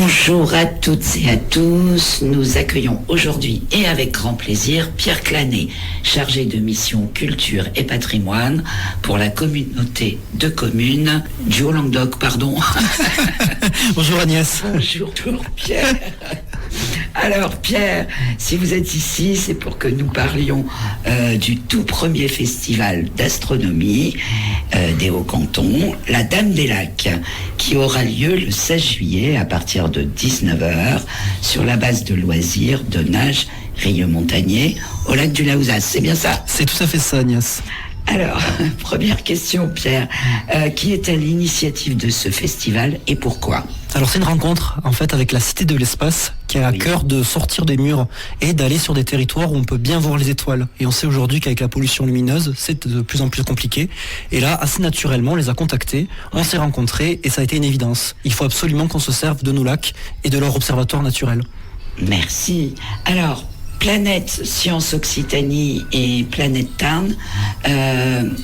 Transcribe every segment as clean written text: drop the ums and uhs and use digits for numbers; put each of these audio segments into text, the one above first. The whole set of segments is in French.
Bonjour à toutes et à tous. Nous accueillons aujourd'hui et avec grand plaisir Pierre Clanet, chargé de mission culture et patrimoine pour la communauté de communes du Haut-Languedoc, pardon. Bonjour Agnès. Bonjour Pierre. Alors Pierre, si vous êtes ici, c'est pour que nous parlions du tout premier festival d'astronomie des Hauts-Cantons, la Dame des Lacs, qui aura lieu le 16 juillet à partir de 19h sur la base de loisirs de nage Rieux-Montagnier au lac du Laouzas. C'est bien ça? C'est tout à fait ça Agnès. Alors, première question Pierre, qui est à l'initiative de ce festival et pourquoi? Alors c'est une rencontre en fait avec la Cité de l'Espace qui a à cœur de sortir des murs et d'aller sur des territoires où on peut bien voir les étoiles. Et on sait aujourd'hui qu'avec la pollution lumineuse, c'est de plus en plus compliqué. Et là, assez naturellement, on les a contactés, on s'est rencontrés et ça a été une évidence. Il faut absolument qu'on se serve de nos lacs et de leur observatoire naturel. Merci. Alors, Planète Science Occitanie et Planète Tarn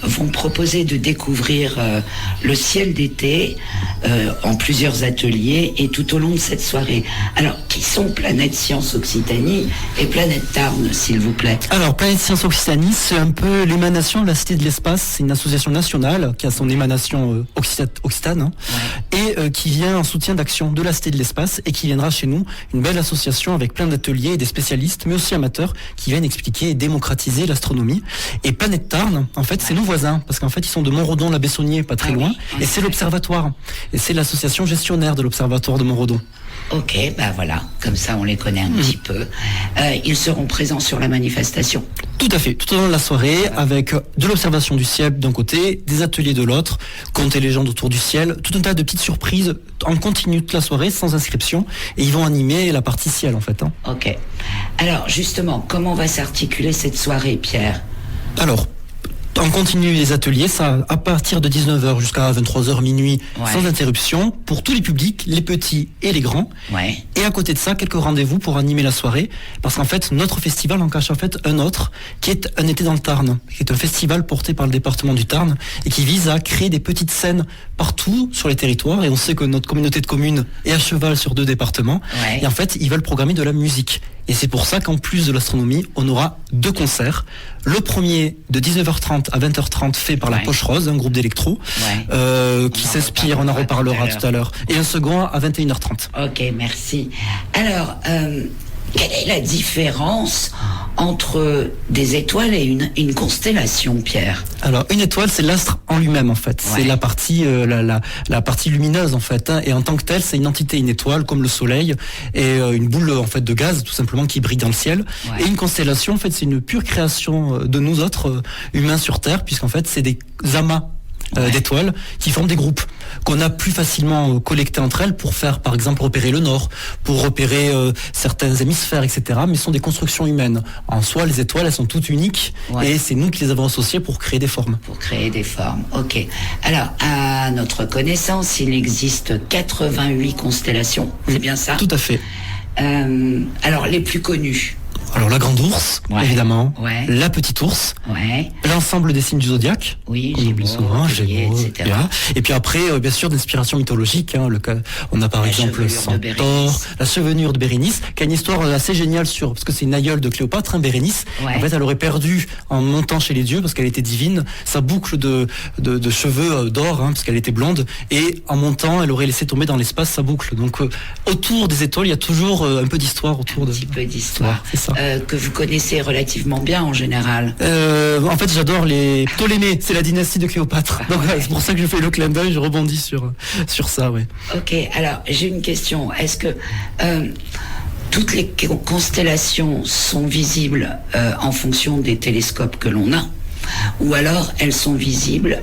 vont proposer de découvrir le ciel d'été en plusieurs ateliers et tout au long de cette soirée. Alors, qui sont Planète Science Occitanie et Planète Tarn, s'il vous plaît? Alors, Planète Science Occitanie, c'est un peu l'émanation de la Cité de l'Espace. C'est une association nationale qui a son émanation occitane et qui vient en soutien d'action de la Cité de l'Espace et qui viendra chez nous, une belle association avec plein d'ateliers et des spécialistes, mais aussi amateurs qui viennent expliquer et démocratiser l'astronomie. Et Planète Tarn, en fait, c'est nos voisins, parce qu'en fait, ils sont de Montredon, la Bessonnier, pas très loin, et c'est l'observatoire. Et c'est l'association gestionnaire de l'observatoire de Montredon. Ok, bah voilà, comme ça on les connaît un petit peu. Ils seront présents sur la manifestation. Tout à fait, tout au long de la soirée, avec de l'observation du ciel d'un côté, des ateliers de l'autre, contes et légendes autour du ciel, tout un tas de petites surprises en continu toute la soirée, sans inscription, et ils vont animer la partie ciel en fait. Ok. Alors justement, comment va s'articuler cette soirée, Pierre? Alors, on continue les ateliers, ça à partir de 19h jusqu'à 23h minuit, sans interruption, pour tous les publics, les petits et les grands. Et à côté de ça, quelques rendez-vous pour animer la soirée, parce qu'en fait, notre festival en cache en fait un autre, qui est Un été dans le Tarn, qui est un festival porté par le département du Tarn, et qui vise à créer des petites scènes partout sur les territoires, et on sait que notre communauté de communes est à cheval sur 2 départements, et en fait, ils veulent programmer de la musique. Et c'est pour ça qu'en plus de l'astronomie, on aura 2 concerts. Le premier de 19h30 à 20h30 fait par la Poche Rose, un groupe d'électro, qui s'inspire, on en reparlera tout à l'heure. Et un second à 21h30. Ok, merci. Alors, quelle est la différence entre des étoiles et une constellation, Pierre? Alors, une étoile, c'est l'astre en lui-même, en fait. C'est la partie, la partie lumineuse, en fait. Et en tant que telle, c'est une entité, une étoile, comme le Soleil, et une boule, en fait, de gaz, tout simplement, qui brille dans le ciel. Et une constellation, en fait, c'est une pure création de nous autres humains sur Terre, puisqu'en fait, c'est des amas d'étoiles qui forment des groupes qu'on a plus facilement collectés entre elles pour faire par exemple repérer le nord, pour repérer certains hémisphères, etc. Mais ce sont des constructions humaines. En soi, les étoiles, elles sont toutes uniques et c'est nous qui les avons associées pour créer des formes. Pour créer des formes, ok. Alors, à notre connaissance, il existe 88 constellations, c'est bien ça? Tout à fait. Alors, les plus connues? Alors la grande ours, évidemment, la petite ours, l'ensemble des signes du zodiaque, Gémeaux, etc. Et puis après, bien sûr, d'inspiration mythologique. On a par exemple Centaure, la chevelure de Bérénice, qui a une histoire assez géniale parce que c'est une aïeule de Cléopâtre, Bérénice. En fait, elle aurait perdu en montant chez les dieux parce qu'elle était divine sa boucle de cheveux d'or, parce qu'elle était blonde, et en montant, elle aurait laissé tomber dans l'espace sa boucle. Donc autour des étoiles, il y a toujours un peu d'histoire autour de. Un petit peu d'histoire. C'est ça. Que vous connaissez relativement bien en général. En fait, j'adore les Ptolémées, c'est la dynastie de Cléopâtre. Donc c'est pour ça que je fais le clin d'œil, je rebondis sur ça, Ok, alors j'ai une question. Est-ce que toutes les constellations sont visibles en fonction des télescopes que l'on a, ou alors elles sont visibles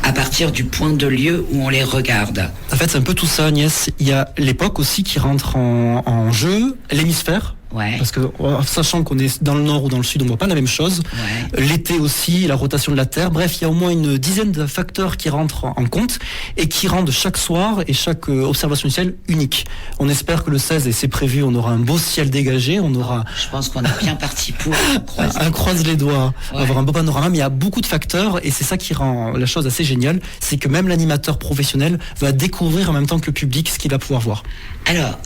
à partir du point de lieu où on les regarde? En fait, c'est un peu tout ça, Agnès. Il y a l'époque aussi qui rentre en jeu, l'hémisphère. parce que sachant qu'on est dans le nord ou dans le sud, on voit pas la même chose. L'été aussi, la rotation de la Terre. Bref, il y a au moins une dizaine de facteurs qui rentrent en compte et qui rendent chaque soir et chaque observation du ciel unique. On espère que le 16, et c'est prévu, on aura un beau ciel dégagé. On aura. Je pense qu'on est bien parti pour. Croise les doigts. On va avoir un beau panorama, mais il y a beaucoup de facteurs et c'est ça qui rend la chose assez géniale. C'est que même l'animateur professionnel va découvrir en même temps que le public ce qu'il va pouvoir voir. Alors,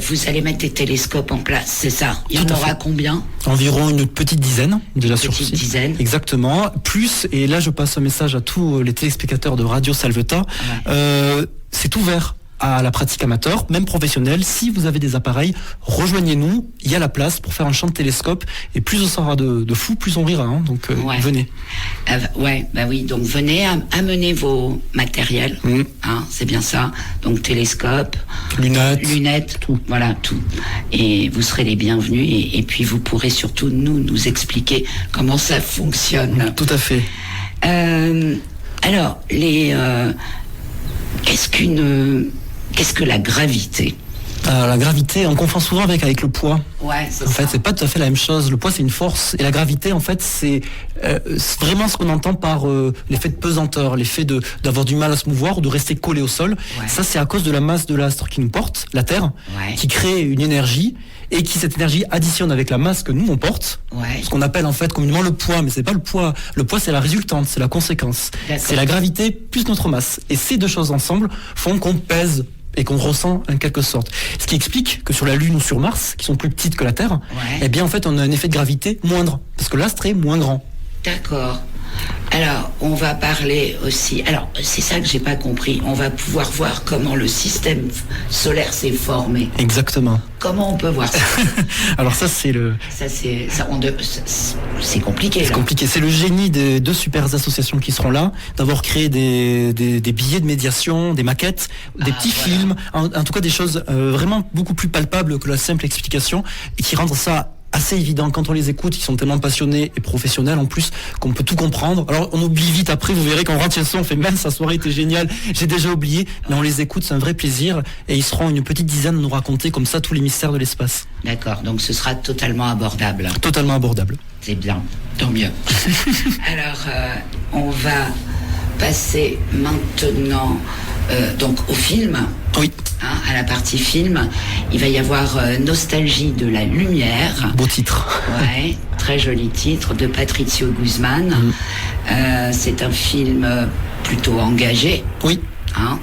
vous allez mettre des télescopes en place, c'est ça? Il y en aura combien? Environ une petite dizaine, déjà sur site. Dizaine. Exactement. Plus, et là je passe un message à tous les téléspectateurs de Radio Salvetat, c'est ouvert à la pratique amateur, même professionnelle. Si vous avez des appareils, rejoignez-nous, il y a la place pour faire un champ de télescope, et plus on sera de fous, plus on rira, donc venez. Oui, donc venez, amenez vos matériels, c'est bien ça, donc télescope, lunettes, tout. Voilà, tout. Et vous serez les bienvenus, et puis vous pourrez surtout nous expliquer comment ça fonctionne. Tout à fait. Alors, qu'est-ce que la gravité? La gravité, on confond souvent avec le poids. C'est ça. En fait, c'est pas tout à fait la même chose. Le poids, c'est une force. Et la gravité, en fait, c'est vraiment ce qu'on entend par l'effet de pesanteur, l'effet d'avoir du mal à se mouvoir ou de rester collé au sol. Ça, c'est à cause de la masse de l'astre qui nous porte, la Terre, qui crée une énergie et qui, cette énergie, additionne avec la masse que nous, on porte. Ce qu'on appelle, en fait, communément le poids. Mais c'est pas le poids. Le poids, c'est la résultante, c'est la conséquence. C'est la gravité plus notre masse. Et ces deux choses ensemble font qu'on pèse et qu'on ressent en quelque sorte. Ce qui explique que sur la Lune ou sur Mars, qui sont plus petites que la Terre, eh bien en fait on a un effet de gravité moindre, parce que l'astre est moins grand. D'accord. Alors, on va parler aussi... Alors, c'est ça que j'ai pas compris. On va pouvoir voir comment le système solaire s'est formé. Exactement. Comment on peut voir ça? Alors ça, c'est le... C'est compliqué. C'est compliqué. C'est le génie des deux super associations qui seront là, d'avoir créé des billets de médiation, des maquettes, des petits films, en tout cas des choses vraiment beaucoup plus palpables que la simple explication, et qui rendent ça assez évident quand on les écoute. Ils sont tellement passionnés et professionnels en plus qu'on peut tout comprendre. Alors on oublie vite après, vous verrez quand on rentre chez soi, on fait même sa soirée était géniale, j'ai déjà oublié, mais on les écoute, c'est un vrai plaisir et ils seront une petite dizaine à nous raconter comme ça tous les mystères de l'espace. D'accord, donc ce sera totalement abordable. Totalement abordable. C'est bien, tant mieux. Alors on va passer maintenant donc au film. Oui. À la partie film, il va y avoir Nostalgie de la lumière. Beau titre. Très joli titre de Patricio Guzman. C'est un film plutôt engagé. Oui.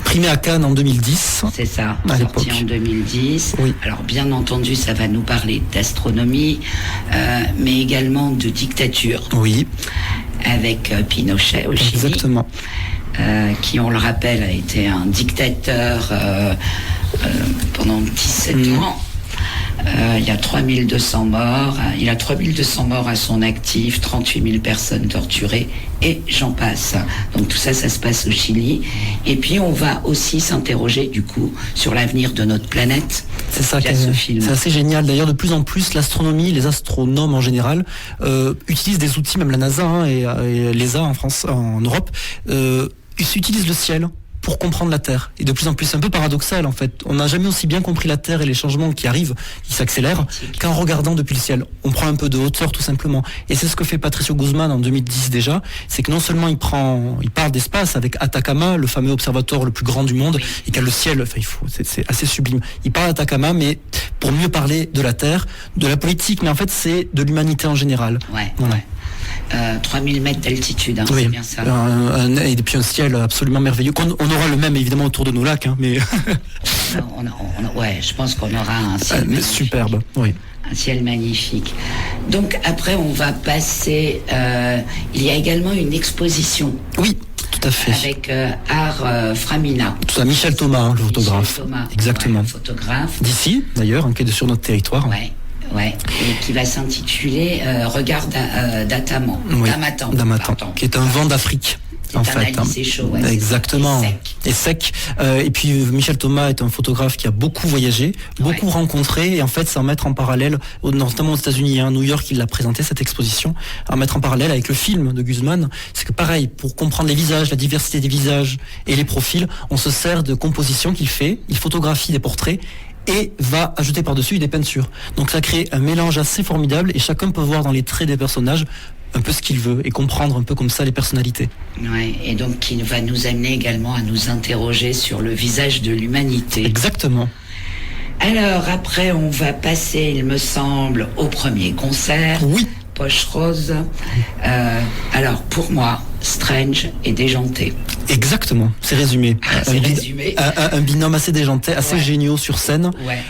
Primé à Cannes en 2010. C'est ça, sorti en 2010. Oui. Alors bien entendu, ça va nous parler d'astronomie, mais également de dictature. Oui. Avec Pinochet au Chili. Exactement. Qui, on le rappelle, a été un dictateur pendant 17 ans. Il y a 3200 morts. Il a 3200 morts à son actif, 38 000 personnes torturées, et j'en passe. Donc tout ça, ça se passe au Chili. Et puis on va aussi s'interroger, du coup, sur l'avenir de notre planète. C'est ça, c'est assez génial. D'ailleurs, de plus en plus, l'astronomie, les astronomes en général, utilisent des outils, même la NASA et l'ESA en France, en Europe, ils utilisent le ciel pour comprendre la Terre. Et de plus en plus, c'est un peu paradoxal en fait. On n'a jamais aussi bien compris la Terre et les changements qui arrivent, qui s'accélèrent, qu'en regardant depuis le ciel. On prend un peu de hauteur tout simplement. Et c'est ce que fait Patricio Guzman en 2010 déjà. C'est que non seulement il parle d'espace avec Atacama, le fameux observatoire le plus grand du monde, et qu'il y a le ciel, c'est assez sublime. Il parle d'Atacama, mais pour mieux parler de la Terre, de la politique, mais en fait c'est de l'humanité en général. 3000 mètres d'altitude, c'est bien ça. Et puis un ciel absolument merveilleux. On aura le même évidemment autour de nos lacs, mais... je pense qu'on aura un ciel magnifique. Superbe, oui. Un ciel magnifique. Donc après, on va passer... il y a également une exposition. Oui, tout à fait. Avec Art Framina. Tout ça, Michel Thomas, le photographe. Thomas, exactement. Photographe. D'ici, d'ailleurs, qui est sur notre territoire. Et qui va s'intituler Regard d'Amatan, qui est un vent d'Afrique. En fait, c'est chaud, exactement, et sec. Et puis Michel Thomas est un photographe qui a beaucoup voyagé, beaucoup rencontré, et en fait, c'est en mettre en parallèle, notamment aux États-Unis, New York, il l'a présenté cette exposition, à mettre en parallèle avec le film de Guzman. C'est que pareil, pour comprendre les visages, la diversité des visages et les profils, on se sert de compositions qu'il fait, il photographie des portraits. et va ajouter par-dessus des peintures. Donc ça crée un mélange assez formidable et chacun peut voir dans les traits des personnages un peu ce qu'il veut et comprendre un peu comme ça les personnalités. Ouais, et donc qui va nous amener également à nous interroger sur le visage de l'humanité. Exactement. Alors après, on va passer, il me semble, au premier concert. Oui. Poche Rose. Alors pour moi, Strange et déjanté. Exactement, c'est résumé. Résumé. Un binôme assez déjanté, assez géniaux sur scène. Ouais.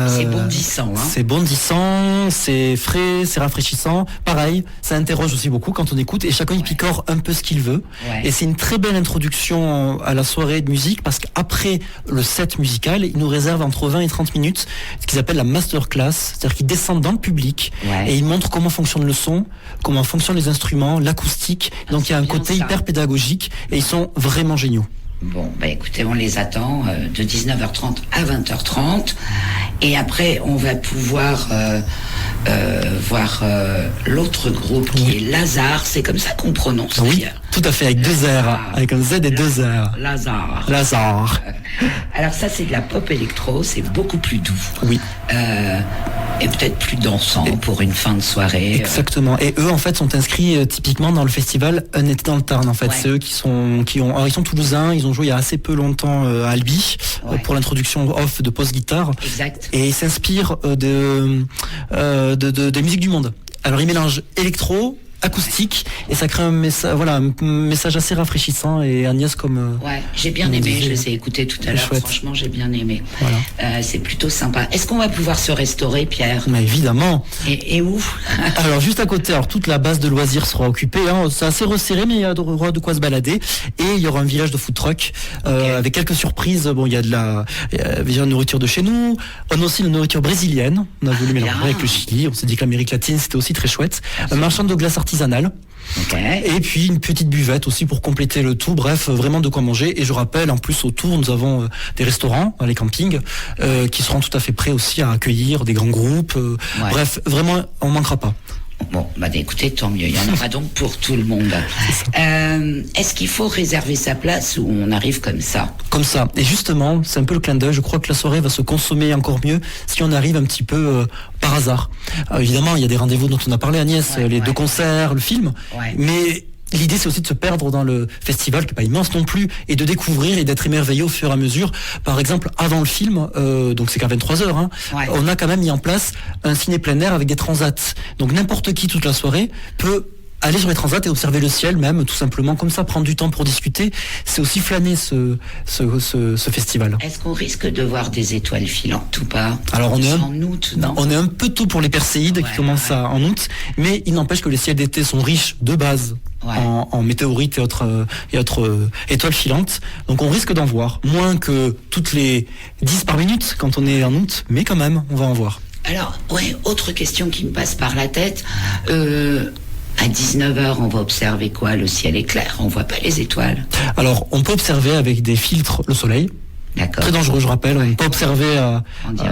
C'est bondissant. Hein. C'est bondissant, c'est frais, c'est rafraîchissant. Pareil, ça interroge aussi beaucoup quand on écoute et chacun y picore un peu ce qu'il veut. Ouais. Et c'est une très belle introduction à la soirée de musique parce qu'après le set musical, ils nous réservent entre 20 et 30 minutes ce qu'ils appellent la masterclass, c'est-à-dire qu'ils descendent dans le public et ils montrent comment fonctionne le son, comment fonctionnent les instruments, l'acoustique. Donc il y a un côté hyper pédagogique et ils sont vraiment géniaux. Bon, bah écoutez, on les attend de 19h30 à 20h30 et après on va pouvoir voir l'autre groupe qui est Lazare, c'est comme ça qu'on prononce. Oui, tout à fait, avec deux R, avec un Z et deux R. Lazare. Alors ça c'est de la pop électro, c'est beaucoup plus doux. Oui. Et peut-être plus dansant pour une fin de soirée. Exactement. Et eux, en fait, sont inscrits typiquement dans le festival Un été dans le Tarn. En fait, c'est eux alors, ils sont toulousains. Ils ont joué il y a assez peu longtemps à Albi pour l'introduction off de post-guitare. Exact. Et ils s'inspirent de musique du monde. Alors, ils mélangent électro, acoustique et ça crée un message assez rafraîchissant et Agnès comme j'ai bien aimé, je les ai écoutés tout à l'heure, franchement j'ai bien aimé. C'est plutôt sympa. Est-ce qu'on va pouvoir se restaurer, Pierre? Mais évidemment. Et où? Alors juste à côté, toute la base de loisirs sera occupée, c'est assez resserré mais il y a de quoi se balader et il y aura un village de food truck avec quelques surprises. Bon, il y a de la nourriture de chez nous, on a aussi la nourriture brésilienne, on a voulu mélanger avec le Chili, on s'est dit que l'Amérique latine c'était aussi très chouette. Un marchand de glace artisanale. Et puis une petite buvette aussi pour compléter le tout. Bref, vraiment de quoi manger. Et je rappelle, en plus autour, nous avons des restaurants, les campings, qui seront tout à fait prêts aussi à accueillir des grands groupes. Bref, vraiment, on manquera pas. Bon, écoutez, tant mieux. Il y en aura donc pour tout le monde. Est-ce qu'il faut réserver sa place ou on arrive comme ça? Comme ça. Et justement, c'est un peu le clin d'œil. Je crois que la soirée va se consommer encore mieux si on arrive un petit peu par hasard. Évidemment, il y a des rendez-vous dont on a parlé, Agnès, les deux concerts, le film. Mais l'idée, c'est aussi de se perdre dans le festival, qui n'est pas immense non plus, et de découvrir et d'être émerveillé au fur et à mesure. Par exemple, avant le film, donc c'est qu'à 23h, on a quand même mis en place un ciné plein air avec des transats. Donc n'importe qui, toute la soirée, peut aller sur les transats et observer le ciel même, tout simplement, comme ça, prendre du temps pour discuter. C'est aussi flâner ce festival. Est-ce qu'on risque de voir des étoiles filantes ou pas? Alors on est en août, non? On est un peu tôt pour les Perséides qui commencent en août, mais il n'empêche que les ciels d'été sont riches de base. En météorites et autres étoiles filantes. Donc on risque d'en voir. Moins que toutes les 10 par minute quand on est en août, mais quand même, on va en voir. Alors, autre question qui me passe par la tête. À 19h, on va observer quoi? Le ciel est clair, on voit pas les étoiles. Alors, on peut observer avec des filtres le soleil. D'accord. Très dangereux, je rappelle. On peut observer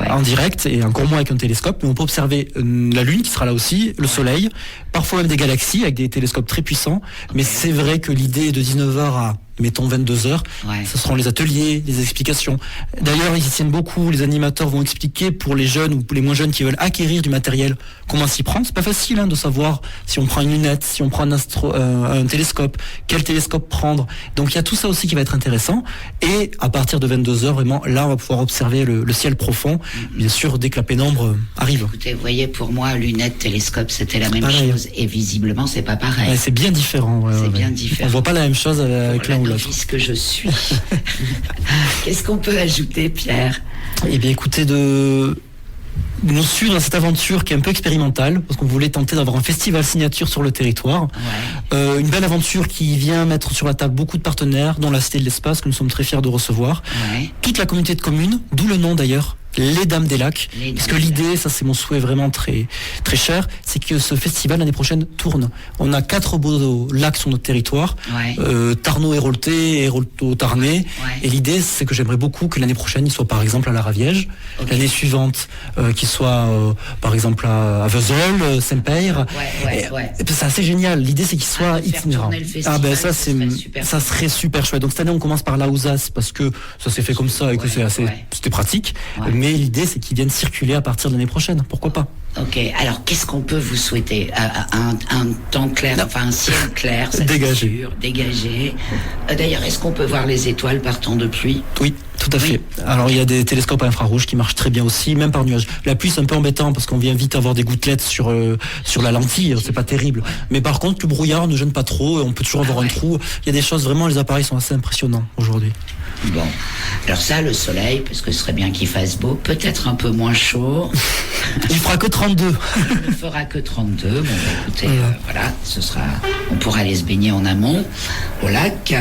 en direct et encore moins avec un télescope, mais on peut observer la Lune qui sera là aussi, le Soleil, parfois même des galaxies avec des télescopes très puissants. Mais c'est vrai que l'idée est de 19h à mettons 22h, ce seront les ateliers, les explications. D'ailleurs, ils y tiennent beaucoup, les animateurs vont expliquer pour les jeunes ou pour les moins jeunes qui veulent acquérir du matériel, comment s'y prendre. C'est pas facile de savoir si on prend une lunette, si on prend un télescope, quel télescope prendre. Donc il y a tout ça aussi qui va être intéressant. Et à partir de 22h, vraiment, là, on va pouvoir observer le ciel profond, bien sûr, dès que la pénombre arrive. Écoutez, vous voyez, pour moi, lunettes, télescope, c'était la même chose. Et visiblement, c'est pas pareil. C'est bien différent. Bien différent. On voit pas la même chose avec l'un ou l'autre. Que je suis. Qu'est-ce qu'on peut ajouter, Pierre? Eh bien, écoutez, de nous suivre dans cette aventure qui est un peu expérimentale, parce qu'on voulait tenter d'avoir un festival signature sur le territoire. Une belle aventure qui vient mettre sur la table beaucoup de partenaires, dont la Cité de l'Espace, que nous sommes très fiers de recevoir. Toute la communauté de communes, d'où le nom d'ailleurs, les Dames des Lacs, parce que l'idée, ça c'est mon souhait vraiment très, très cher, c'est que ce festival l'année prochaine tourne. On a 4 beaux lacs sur notre territoire, Tarnot-Hérolté, Hérolto-Tarnais, et l'idée c'est que j'aimerais beaucoup que l'année prochaine il soit par exemple à la Raviège, l'année suivante qu'il soit par exemple à Vesoul, Saint-Peyre. C'est assez génial, l'idée c'est qu'il soit itinérant. Ça serait super chouette. Donc cette année on commence par la Houzas parce que ça s'est fait comme ça et que c'était pratique. Mais l'idée, c'est qu'ils viennent circuler à partir de l'année prochaine. Pourquoi pas? Ok, alors qu'est-ce qu'on peut vous souhaiter? Un temps clair, enfin un ciel clair, ça dégagé. c'est sûr, dégagé. D'ailleurs, est-ce qu'on peut voir les étoiles par temps de pluie? Oui, tout à fait. Alors il y a des télescopes à infrarouge qui marchent très bien aussi, même par nuage. La pluie c'est un peu embêtant parce qu'on vient vite avoir des gouttelettes sur la lentille, c'est pas terrible. Mais par contre le brouillard ne gêne pas trop, on peut toujours avoir un trou. Il y a des choses vraiment, les appareils sont assez impressionnants aujourd'hui. Bon, alors ça, le soleil, parce que ce serait bien qu'il fasse beau, peut-être un peu moins chaud. Il fera que 32. Il ne fera que 32. Bon, bah, écoutez, voilà, on pourra aller se baigner en amont, au lac.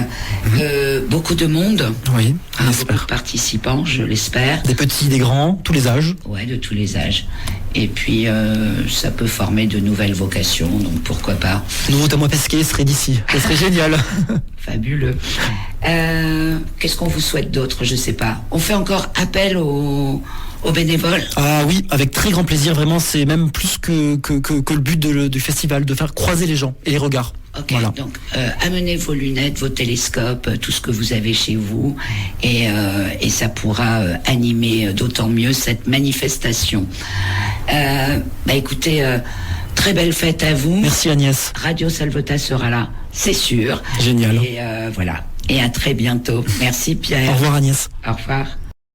Beaucoup de monde. Oui, beaucoup de participants, je l'espère. Des petits, des grands, tous les âges. Ouais, de tous les âges. Et puis, ça peut former de nouvelles vocations, donc pourquoi pas. Nouveau Tamois Pesquet serait d'ici. Ça serait génial. Fabuleux. Qu'est-ce qu'on vous souhaite d'autre? Je sais pas. On fait encore appel aux bénévoles? Ah oui, avec très grand plaisir. Vraiment, c'est même plus que le but du festival, de faire croiser les gens et les regards. Ok, voilà. Donc amenez vos lunettes, vos télescopes, tout ce que vous avez chez vous, et ça pourra animer d'autant mieux cette manifestation. Écoutez, très belle fête à vous. Merci Agnès. Radio Salvetat sera là, c'est sûr. Génial. Et voilà. Et à très bientôt. Merci Pierre. Au revoir Agnès. Au revoir.